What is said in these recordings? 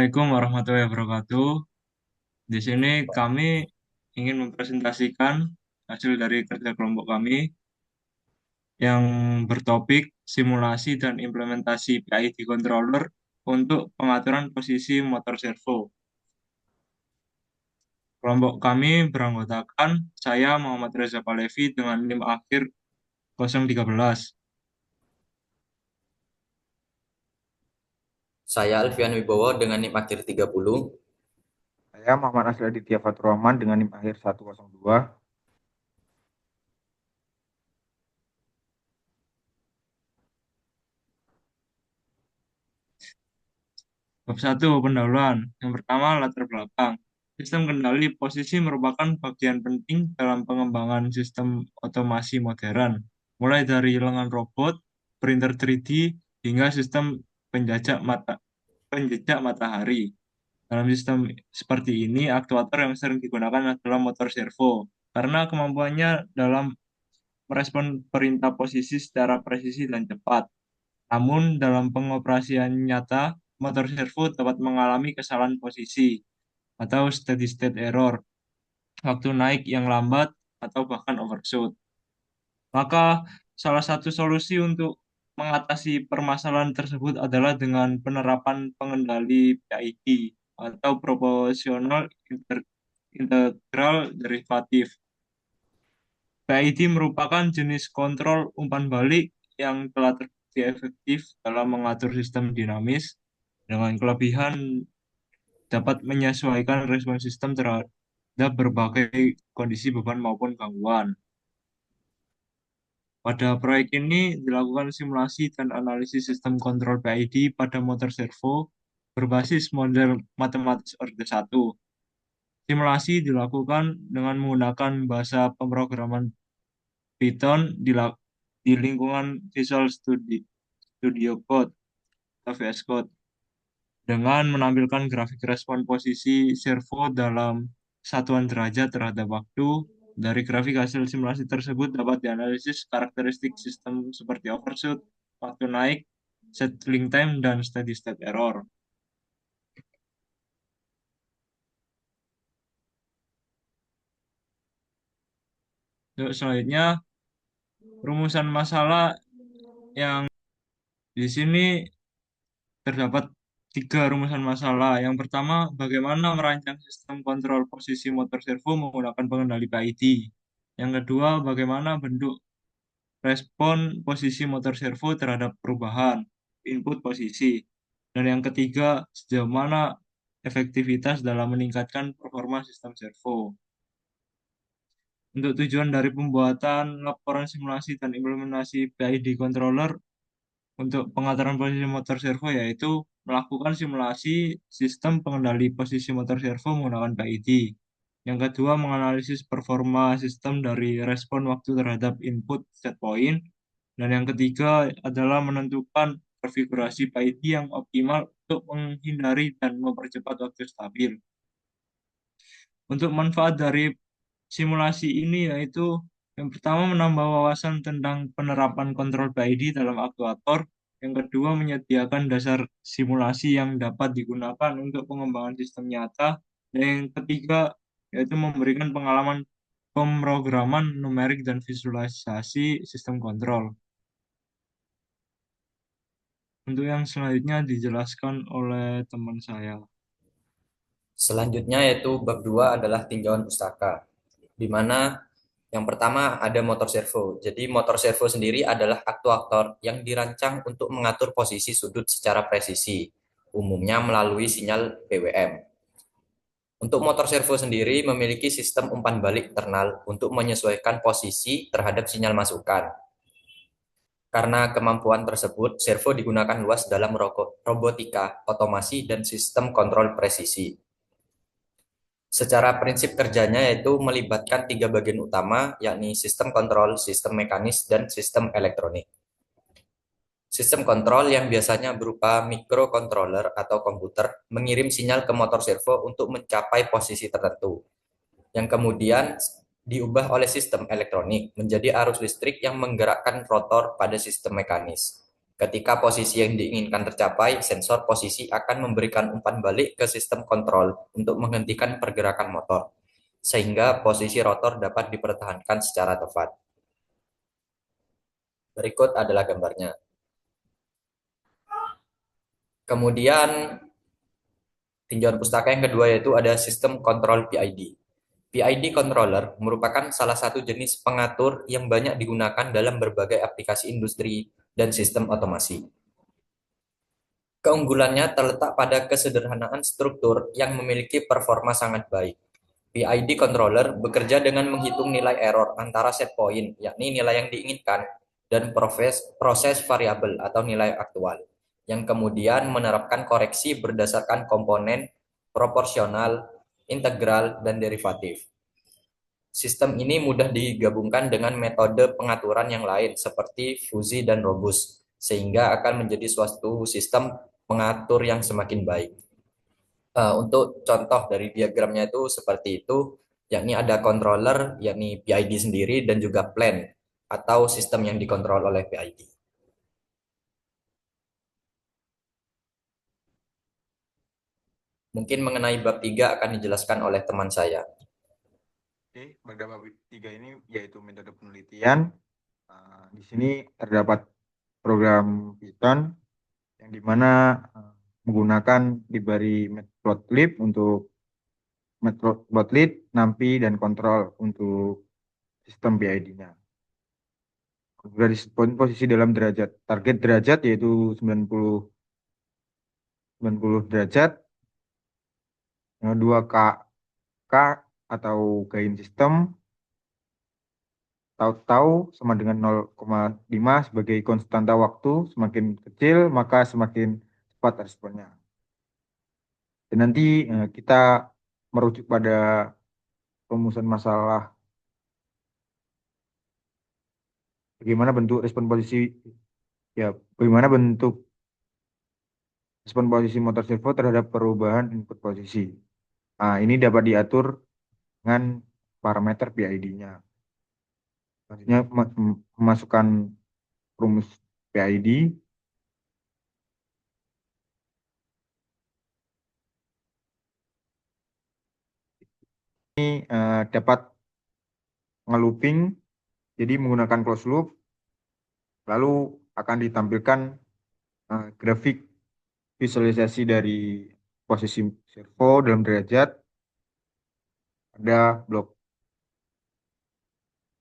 Assalamualaikum warahmatullahi wabarakatuh. Di sini kami ingin mempresentasikan hasil dari kerja kelompok kami yang bertopik simulasi dan implementasi PID controller untuk pengaturan posisi motor servo. Kelompok kami beranggotakan saya Muhammad Reza Palevi dengan NIM akhir 013. Saya Alfian Wibowo dengan NIM akhir 30. Saya Muhammad Asli Aditya Fatur Rahman dengan NIM akhir 102. Bab 1, pendahuluan. Yang pertama, latar belakang. Sistem kendali posisi merupakan bagian penting dalam pengembangan sistem otomasi modern, mulai dari lengan robot, printer 3D, hingga sistem penjajak penjejak matahari. Dalam sistem seperti ini, aktuator yang sering digunakan adalah motor servo, karena kemampuannya dalam merespon perintah posisi secara presisi dan cepat. Namun, dalam pengoperasian nyata, motor servo dapat mengalami kesalahan posisi atau steady state error, waktu naik yang lambat, atau bahkan overshoot. Maka, salah satu solusi untuk mengatasi permasalahan tersebut adalah dengan penerapan pengendali PID atau proportional integral derivative. PID merupakan jenis kontrol umpan balik yang telah terbukti efektif dalam mengatur sistem dinamis dengan kelebihan dapat menyesuaikan respon sistem terhadap berbagai kondisi beban maupun gangguan. Pada proyek ini dilakukan simulasi dan analisis sistem kontrol PID pada motor servo berbasis model matematis orde 1. Simulasi dilakukan dengan menggunakan bahasa pemrograman Python di lingkungan Visual Studio Code atau VS Code dengan menampilkan grafik respon posisi servo dalam satuan derajat terhadap waktu. Dari grafik hasil simulasi tersebut dapat dianalisis karakteristik sistem seperti overshoot, waktu naik, settling time, dan steady state error. Untuk selanjutnya, rumusan masalah yang di sini terdapat tiga rumusan masalah. Yang pertama, bagaimana merancang sistem kontrol posisi motor servo menggunakan pengendali PID. Yang kedua, bagaimana bentuk respon posisi motor servo terhadap perubahan input posisi. Dan yang ketiga, sejauh mana efektivitas dalam meningkatkan performa sistem servo. Untuk tujuan dari pembuatan laporan simulasi dan implementasi PID controller untuk pengaturan posisi motor servo yaitu melakukan simulasi sistem pengendali posisi motor servo menggunakan PID. Yang kedua, menganalisis performa sistem dari respon waktu terhadap input set point. Dan yang ketiga adalah menentukan konfigurasi PID yang optimal untuk menghindari dan mempercepat waktu stabil. Untuk manfaat dari simulasi ini yaitu yang pertama menambah wawasan tentang penerapan kontrol PID dalam aktuator, yang kedua menyediakan dasar simulasi yang dapat digunakan untuk pengembangan sistem nyata, dan yang ketiga yaitu memberikan pengalaman pemrograman numerik dan visualisasi sistem kontrol. Untuk yang selanjutnya dijelaskan oleh teman saya. Selanjutnya yaitu bab 2 adalah tinjauan pustaka, di mana yang pertama ada motor servo. Jadi motor servo sendiri adalah aktuator yang dirancang untuk mengatur posisi sudut secara presisi, umumnya melalui sinyal BWM. Untuk motor servo sendiri memiliki sistem umpan balik internal untuk menyesuaikan posisi terhadap sinyal masukan. Karena kemampuan tersebut, servo digunakan luas dalam robotika, otomasi, dan sistem kontrol presisi. Secara prinsip kerjanya yaitu melibatkan tiga bagian utama, yakni sistem kontrol, sistem mekanis, dan sistem elektronik. Sistem kontrol yang biasanya berupa microcontroller atau komputer mengirim sinyal ke motor servo untuk mencapai posisi tertentu, yang kemudian diubah oleh sistem elektronik menjadi arus listrik yang menggerakkan rotor pada sistem mekanis. Ketika posisi yang diinginkan tercapai, sensor posisi akan memberikan umpan balik ke sistem kontrol untuk menghentikan pergerakan motor, sehingga posisi rotor dapat dipertahankan secara tepat. Berikut adalah gambarnya. Kemudian tinjauan pustaka yang kedua yaitu ada sistem kontrol PID. PID controller merupakan salah satu jenis pengatur yang banyak digunakan dalam berbagai aplikasi industri dan sistem otomasi. Keunggulannya terletak pada kesederhanaan struktur yang memiliki performa sangat baik. PID controller bekerja dengan menghitung nilai error antara set point, yakni nilai yang diinginkan, dan proses variabel atau nilai aktual, yang kemudian menerapkan koreksi berdasarkan komponen, proporsional, integral, dan derivatif. Sistem ini mudah digabungkan dengan metode pengaturan yang lain seperti fuzzy dan robust, sehingga akan menjadi suatu sistem pengatur yang semakin baik. Untuk contoh dari diagramnya itu seperti itu, yakni ada controller, yakni PID sendiri, dan juga plan atau sistem yang dikontrol oleh PID. Mungkin mengenai bab 3 akan dijelaskan oleh teman saya. Oke, pada bab 3 ini yaitu metode penelitian. Di sini terdapat program Python yang dimana menggunakan library matplotlib untuk matplotlib, NumPy, dan kontrol untuk sistem PID-nya. Garis posisi dalam derajat. Target derajat yaitu 90 derajat. Yang kedua K atau gain sistem. Tahu-tahu sama dengan 0,5 sebagai konstanta waktu. Semakin kecil maka semakin cepat responnya. Dan nanti kita merujuk pada rumusan masalah bagaimana bentuk respon posisi, ya, bagaimana bentuk respon posisi motor servo terhadap perubahan input posisi. Nah, ini dapat diatur dengan parameter PID-nya. Maksudnya memasukkan rumus PID ini dapat ngelooping, jadi menggunakan closed loop, lalu akan ditampilkan grafik visualisasi dari posisi servo dalam derajat pada blok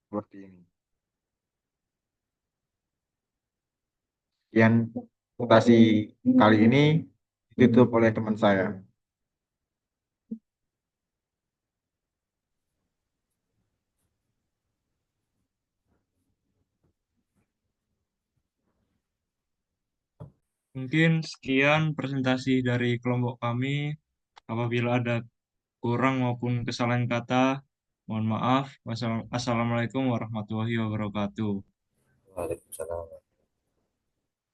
seperti ini. Sekian presentasi kali ini ditutup oleh teman saya. Mungkin sekian presentasi dari kelompok kami. Apabila ada kurang maupun kesalahan kata, mohon maaf. Wassalamualaikum warahmatullahi wabarakatuh. Waalaikumsalam.